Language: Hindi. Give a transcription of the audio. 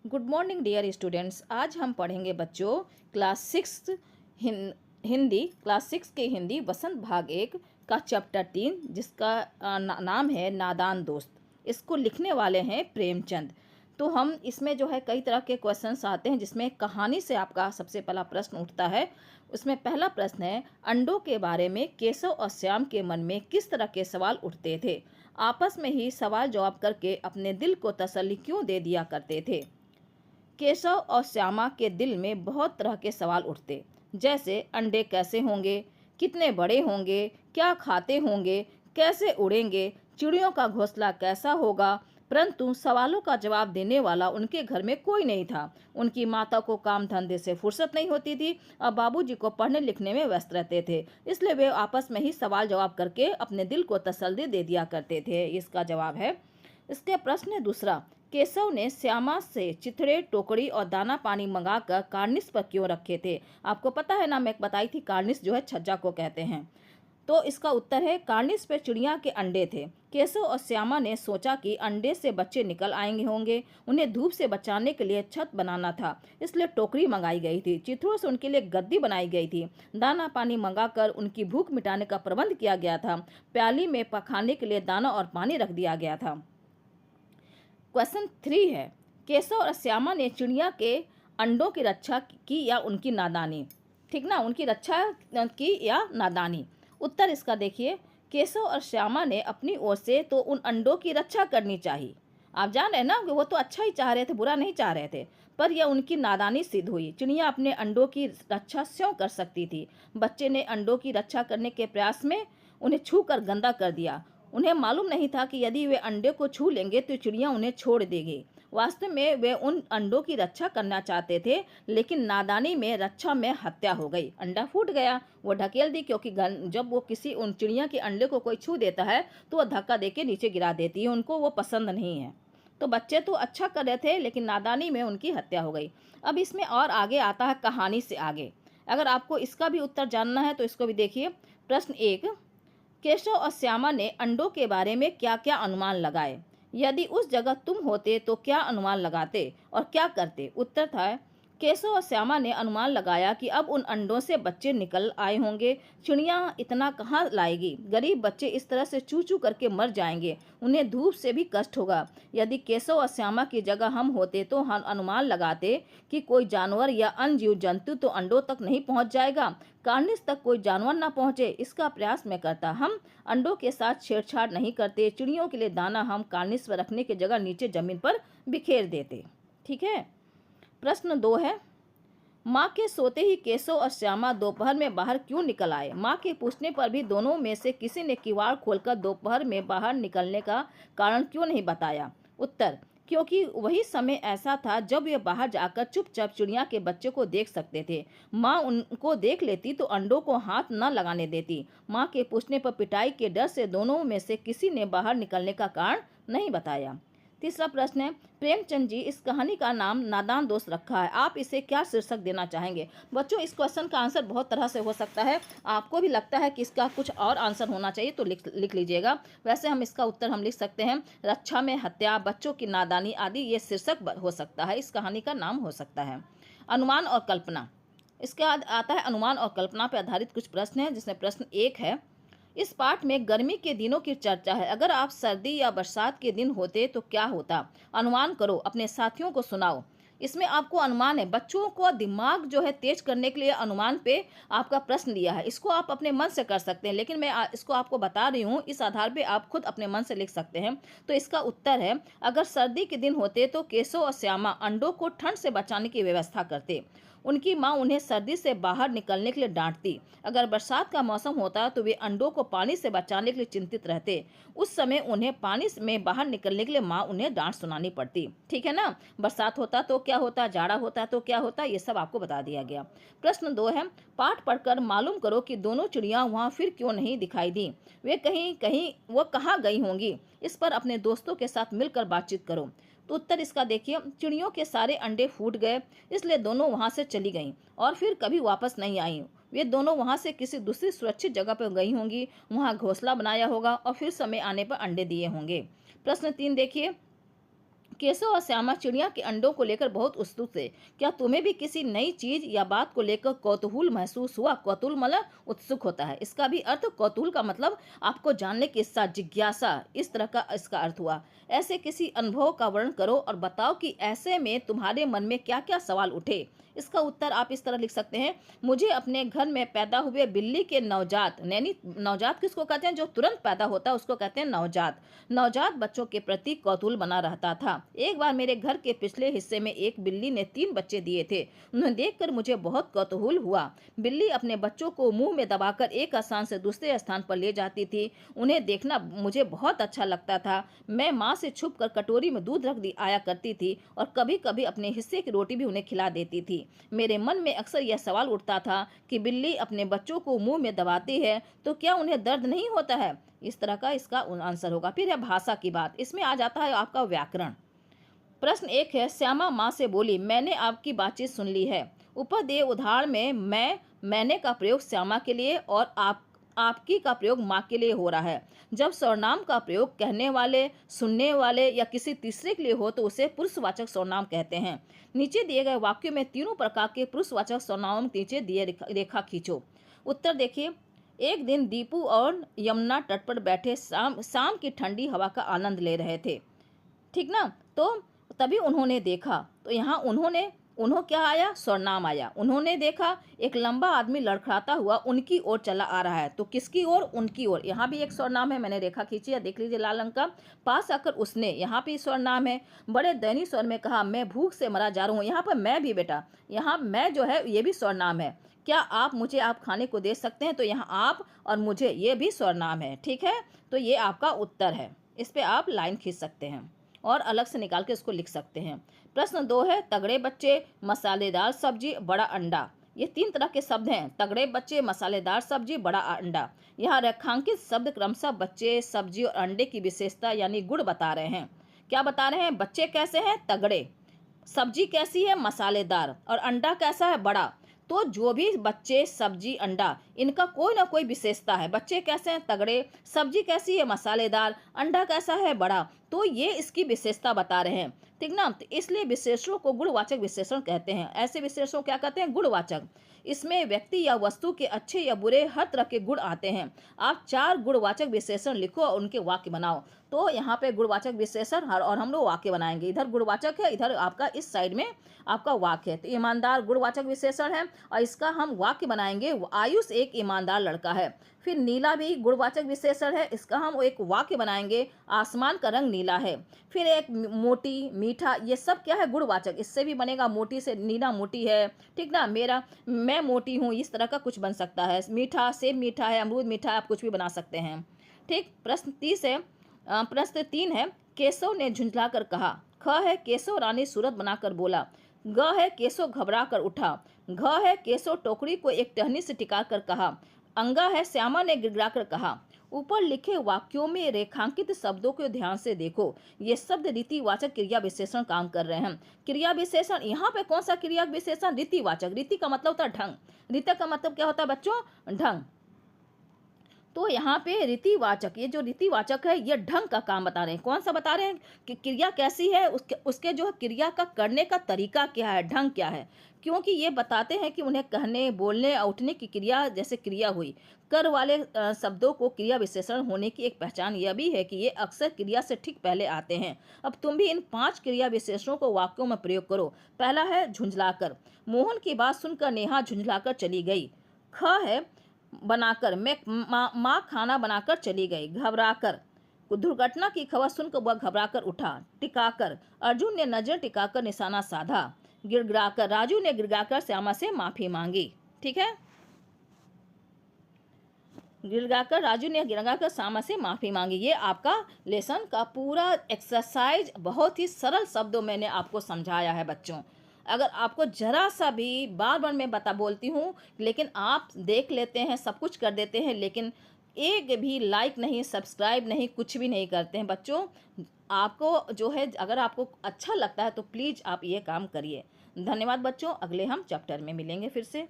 Good morning dear students. आज हम पढ़ेंगे बच्चों class six Hindi class six के हिंदी वसंत भाग 1 का चैप्टर 3 जिसका नाम है नादान दोस्त। इसको लिखने वाले हैं प्रेमचंद। तो हम इसमें जो है कई तरह के क्वेश्चंस आते हैं जिसमें कहानी से आपका सबसे पहला प्रश्न उठता है। उसमें पहला प्रश्न है, अंडों के बारे में केशव और श्याम के मन में किस तरह के सवाल उठते थे? आपस में ही सवाल जवाब करके अपने दिल को तसल्ली क्यों दे दिया करते थे? केशव और श्यामा के दिल में बहुत तरह के सवाल उठते, जैसे अंडे कैसे होंगे, कितने बड़े होंगे, क्या खाते होंगे, कैसे उड़ेंगे, चिड़ियों का घोंसला कैसा होगा। परंतु सवालों का जवाब देने वाला उनके घर में कोई नहीं था। उनकी माता को काम धंधे से फुर्सत नहीं होती थी और बाबूजी को पढ़ने लिखने में व्यस्त रहते थे, इसलिए वे आपस में ही सवाल जवाब करके अपने दिल को तसल्ली दे दिया करते थे। इसका जवाब है। इसके प्रश्न दूसरा, केशव ने श्यामा से चिथड़े, टोकरी और दाना पानी मंगाकर कार्निस पर क्यों रखे थे? आपको पता है ना, मैं बताई थी कार्निस जो है छज्जा को कहते हैं। तो इसका उत्तर है कार्निस पर चिड़िया के अंडे थे। केशव और श्यामा ने सोचा कि अंडे से बच्चे निकल आएंगे होंगे। उन्हें धूप से बचाने के लिए छत बनाना था, इसलिए टोकरी मंगाई गई थी। चिथड़ों से उनके लिए गद्दी बनाई गई थी। दाना पानी मंगाकर उनकी भूख मिटाने का प्रबंध किया गया था। प्याली में पकाने के लिए दाना और पानी रख दिया गया था। क्वेश्चन 3 है, केशव और श्यामा ने चिड़िया के अंडों की रक्षा की या उनकी नादानी? ठीक ना, उनकी रक्षा की या नादानी? उत्तर इसका देखिए, केशव और श्यामा ने अपनी ओर से तो उन अंडों की रक्षा करनी चाहिए। आप जान रहे ना कि वो तो अच्छा ही चाह रहे थे, बुरा नहीं चाह रहे थे, पर यह उनकी नादानी सिद्ध हुई। चिड़िया अपने अंडों की रक्षा क्यों कर सकती थी? बच्चे ने अंडों की रक्षा करने के प्रयास में उन्हें छू कर गंदा कर दिया। उन्हें मालूम नहीं था कि यदि वे अंडे को छू लेंगे तो चिड़िया उन्हें छोड़ देगी। वास्तव में वे उन अंडों की रक्षा करना चाहते थे, लेकिन नादानी में रक्षा में हत्या हो गई। अंडा फूट गया, वो ढकेल दी, क्योंकि जब वो किसी उन चिड़िया के अंडे को कोई छू देता है तो वह धक्का देके नीचे गिरा देती है, उनको वो पसंद नहीं है। तो बच्चे तो अच्छा कर रहे थे, लेकिन नादानी में उनकी हत्या हो गई। अब इसमें और आगे आता है कहानी से आगे। अगर आपको इसका भी उत्तर जानना है तो इसको भी देखिए। प्रश्न 1, केशव और श्यामा ने अंडों के बारे में क्या क्या अनुमान लगाए? यदि उस जगह तुम होते तो क्या अनुमान लगाते और क्या करते? उत्तर था, केशव और श्यामा ने अनुमान लगाया कि अब उन अंडों से बच्चे निकल आए होंगे। चिड़िया इतना कहाँ लाएगी? गरीब बच्चे इस तरह से चू चू करके मर जाएंगे, उन्हें धूप से भी कष्ट होगा। यदि केशव और श्यामा की जगह हम होते तो हम अनुमान लगाते कि कोई जानवर या अन्य जीव जंतु तो अंडों तक नहीं पहुंच जाएगा, कार्निस तक कोई जानवर ना पहुंचे, इसका प्रयास मैं करता। हम अंडों के साथ छेड़छाड़ नहीं करते। चिड़ियों के लिए दाना हम कार्निस पर रखने की जगह नीचे जमीन पर बिखेर देते। ठीक है। प्रश्न 2 है, माँ के सोते ही केशव और श्यामा दोपहर में बाहर क्यों निकल आए? माँ के पूछने पर भी दोनों में से किसी ने किवाड़ खोलकर दोपहर में बाहर निकलने का कारण क्यों नहीं बताया? उत्तर, क्योंकि वही समय ऐसा था जब वे बाहर जाकर चुपचाप चिड़िया के बच्चे को देख सकते थे। माँ उनको देख लेती तो अंडों को हाथ न लगाने देती। माँ के पूछने पर पिटाई के डर से दोनों में से किसी ने बाहर निकलने का कारण नहीं बताया। तीसरा प्रश्न है, प्रेमचंद जी इस कहानी का नाम नादान दोस्त रखा है, आप इसे क्या शीर्षक देना चाहेंगे? बच्चों, इस क्वेश्चन का आंसर बहुत तरह से हो सकता है। आपको भी लगता है कि इसका कुछ और आंसर होना चाहिए तो लिख लीजिएगा। वैसे हम इसका उत्तर हम लिख सकते हैं, रक्षा में हत्या, बच्चों की नादानी आदि ये शीर्षक हो सकता है, इस कहानी का नाम हो सकता है। अनुमान और कल्पना, इसके बाद आता है अनुमान और कल्पना पर आधारित कुछ प्रश्न है, जिसमें प्रश्न 1 है, इस पाठ में गर्मी के दिनों की चर्चा है। अगर आप सर्दी या बरसात के दिन होते तो क्या होता? अनुमान करो, अपने साथियों को सुनाओ। इसमें आपको अनुमान है, बच्चों को दिमाग जो है तेज करने के लिए अनुमान पे आपका प्रश्न लिया है। इसको आप अपने मन से कर सकते हैं, लेकिन मैं इसको आपको बता रही हूँ, इस आधार पे आप खुद अपने मन से लिख सकते हैं। तो इसका उत्तर है, अगर सर्दी के दिन होते तो केशव और श्यामा अंडों को ठंड से बचाने की व्यवस्था करते। उनकी माँ उन्हें सर्दी से बाहर निकलने के लिए डांटती। अगर बरसात का मौसम होता तो वे अंडों को पानी से बचाने के लिए चिंतित रहते। उस समय उन्हें पानी में बाहर निकलने के लिए माँ उन्हें डांट सुनानी पड़ती। ठीक है ना। बरसात होता तो क्या होता, जाड़ा होता तो क्या होता, ये सब आपको बता दिया गया। प्रश्न 2 है, पाठ पढ़कर मालूम करो कि दोनों चिड़िया वहाँ फिर क्यों नहीं दिखाई दी। वे वो कहाँ गई होंगी? इस पर अपने दोस्तों के साथ मिलकर बातचीत करो। तो उत्तर इसका देखिए, चिड़ियों के सारे अंडे फूट गए, इसलिए दोनों वहां से चली गईं और फिर कभी वापस नहीं आईं। वे दोनों वहां से किसी दूसरी सुरक्षित जगह पर गई होंगी, वहां घोंसला बनाया होगा और फिर समय आने पर अंडे दिए होंगे। प्रश्न 3 देखिए, केशव और श्यामा चिड़िया के अंडों को लेकर बहुत उत्सुक थे। क्या तुम्हें भी किसी नई चीज या बात को लेकर कौतूहल महसूस हुआ? कौतूहल मतलब उत्सुक होता है। इसका भी अर्थ कौतूहल का मतलब आपको जानने की इच्छा, जिज्ञासा, इस तरह का इसका अर्थ हुआ। ऐसे किसी अनुभव का वर्णन करो और बताओ कि ऐसे में तुम्हारे मन में क्या क्या सवाल उठे। इसका उत्तर आप इस तरह लिख सकते हैं, मुझे अपने घर में पैदा हुए बिल्ली के नवजात, यानी नवजात किसको कहते हैं? जो तुरंत पैदा होता है उसको कहते हैं नवजात। नवजात बच्चों के प्रति कौतूहल बना रहता था। एक बार मेरे घर के पिछले हिस्से में एक बिल्ली ने 3 बच्चे दिए थे। उन्हें देखकर मुझे बहुत कौतूहल हुआ। बिल्ली अपने बच्चों को मुंह में दबाकर एक स्थान से दूसरे स्थान पर ले जाती थी। उन्हें देखना मुझे बहुत अच्छा लगता था। मैं माँ से छुपकर कटोरी में दूध रख दी आया करती थी और कभी कभी अपने हिस्से की रोटी भी उन्हें खिला देती थी। मेरे मन में अक्सर यह सवाल उठता था कि बिल्ली अपने बच्चों को मुंह में दबाती है तो क्या उन्हें दर्द नहीं होता है? इस तरह का इसका आंसर होगा। फिर है भाषा की बात। इसमें आ जाता है आपका व्याकरण। प्रश्न 1 है, श्यामा माँ से बोली, मैंने आपकी बातचीत सुन ली है। ऊपर दिए उदाहरण में मैंने का प्रयोग श्यामा के लिए और आपकी का प्रयोग माँ के लिए हो रहा है। जब सर्वनाम का प्रयोग कहने वाले, सुनने वाले या किसी तीसरे के लिए हो तो उसे पुरुषवाचक सर्वनाम कहते हैं। नीचे दिए गए वाक्यों में तीनों प्रकार के पुरुषवाचक सर्वनाम नीचे दिए रेखा खींचो। उत्तर देखिए, एक दिन दीपू और यमुना तट पर बैठे शाम की ठंडी हवा का आनंद ले रहे थे। ठीक ना? तो तभी उन्होंने देखा, तो यहाँ उन्हों क्या आया? सर्वनाम आया। उन्होंने देखा एक लंबा आदमी लड़खड़ाता हुआ उनकी ओर चला आ रहा है। तो किसकी ओर? उनकी ओर। यहाँ भी एक सर्वनाम है, मैंने रेखा खींची है, देख लीजिए लाल रंग का। पास आकर उसने, यहाँ भी सर्वनाम है। बड़े दयनीय स्वर में कहा, मैं भूख से मरा जा रहा हूँ। यहाँ पर मैं भी बेटा, यहाँ मैं जो है ये भी सर्वनाम है। क्या आप मुझे आप खाने को दे सकते हैं? तो यहाँ आप और मुझे ये भी सर्वनाम है। ठीक है, तो ये आपका उत्तर है। इस पे आप लाइन खींच सकते हैं और अलग से निकाल के उसको लिख सकते हैं। प्रश्न 2 है, तगड़े बच्चे, मसालेदार सब्जी, बड़ा अंडा। ये 3 तरह के शब्द हैं, तगड़े बच्चे, मसालेदार सब्जी, बड़ा अंडा। यहाँ रेखांकित शब्द क्रमशः बच्चे, सब्जी और अंडे की विशेषता यानी गुण बता रहे हैं। क्या बता रहे हैं? बच्चे कैसे हैं? तगड़े। सब्जी कैसी है? मसालेदार। और अंडा कैसा है? बड़ा। तो जो भी बच्चे, सब्जी, अंडा, इनका कोई ना कोई विशेषता है। बच्चे कैसे हैं? तगड़े। सब्जी कैसी है? मसालेदार। अंडा कैसा है? बड़ा। तो ये इसकी विशेषता बता रहे हैं। ठीक ना? तो इसलिए विशेषणों को गुणवाचक विशेषण कहते हैं। ऐसे विशेषणों क्या कहते हैं? गुणवाचक। इसमें व्यक्ति या वस्तु के अच्छे या बुरे हर तरह के गुण आते हैं। आप 4 गुणवाचक विशेषण लिखो और उनके वाक्य बनाओ। तो यहाँ पे गुणवाचक विशेषण और हम लोग वाक्य बनाएंगे। इधर गुणवाचक है, इधर आपका इस साइड में आपका वाक्य है। तो ईमानदार गुणवाचक विशेषण है और इसका हम वाक्य बनाएंगे। आयुष एक ईमानदार लड़का है। फिर नीला भी गुणवाचक विशेषण है, इसका हम एक वाक्य बनाएंगे। आसमान का रंग नीला है। फिर एक मोटी, मीठा, ये सब क्या है? गुणवाचक। इससे भी बनेगा, मोटी से नीला मोटी है। ठीक ना? मैं मोटी हूँ, इस तरह का कुछ बन सकता है। मीठा, सेब मीठा है, अमरूद मीठा है, आप कुछ भी बना सकते हैं। ठीक। प्रश्न 3 है, केशव ने झुंझला कर कहा। ख है, केशव रानी सूरत बनाकर बोला। ग है, केशव घबरा कर उठा। घ है, केशव टोकरी को एक टहनी से टिका कर कहा। अंगा है, श्यामा ने गिड़गिड़ाकर कहा। ऊपर लिखे वाक्यों में रेखांकित शब्दों को ध्यान से देखो। ये शब्द रीतिवाचक क्रिया विशेषण काम कर रहे हैं। क्रिया विशेषण, यहाँ पे कौन सा क्रिया विशेषण? रीतिवाचक। रीति का मतलब होता है ढंग। रीति का मतलब क्या होता है बच्चों? ढंग। तो यहाँ पे रीतिवाचक, ये जो रीतिवाचक है ये ढंग का काम बता रहे हैं। कौन सा बता रहे हैं? कि क्रिया कैसी है, उसके जो क्रिया का करने का तरीका क्या है, ढंग क्या है। क्योंकि ये बताते हैं कि उन्हें कहने, बोलने, उठने की क्रिया जैसे क्रिया हुई। कर वाले शब्दों को क्रिया विशेषण होने की एक पहचान यह भी है कि ये अक्सर क्रिया से ठीक पहले आते हैं। अब तुम भी इन 5 क्रिया विशेषणों को वाक्यों में प्रयोग करो। पहला है झुंझलाकर। मोहन की बात सुनकर नेहा झुंझलाकर चली गई। ख है, बनाकर, मैं माँ खाना बनाकर चली गई। घबराकर, दुर्घटना की खबर सुनकर वह घबराकर उठा। टिकाकर, अर्जुन ने नजर टिकाकर निशाना साधा। गिड़गिड़ाकर, राजू ने गिड़गिड़ाकर श्यामा से माफी मांगी। ठीक है, गिड़गिड़ाकर, राजू ने गिड़गिड़ाकर श्यामा से माफी मांगी। ये आपका लेसन का पूरा एक्सरसाइज बहुत ही सरल शब्दों मैंने आपको समझाया है बच्चों। अगर आपको जरा सा भी, बार बार मैं बोलती हूँ, लेकिन आप देख लेते हैं, सब कुछ कर देते हैं, लेकिन एक भी लाइक नहीं, सब्सक्राइब नहीं, कुछ भी नहीं करते हैं बच्चों। आपको जो है, अगर आपको अच्छा लगता है तो प्लीज़ आप ये काम करिए। धन्यवाद बच्चों, अगले हम चैप्टर में मिलेंगे फिर से।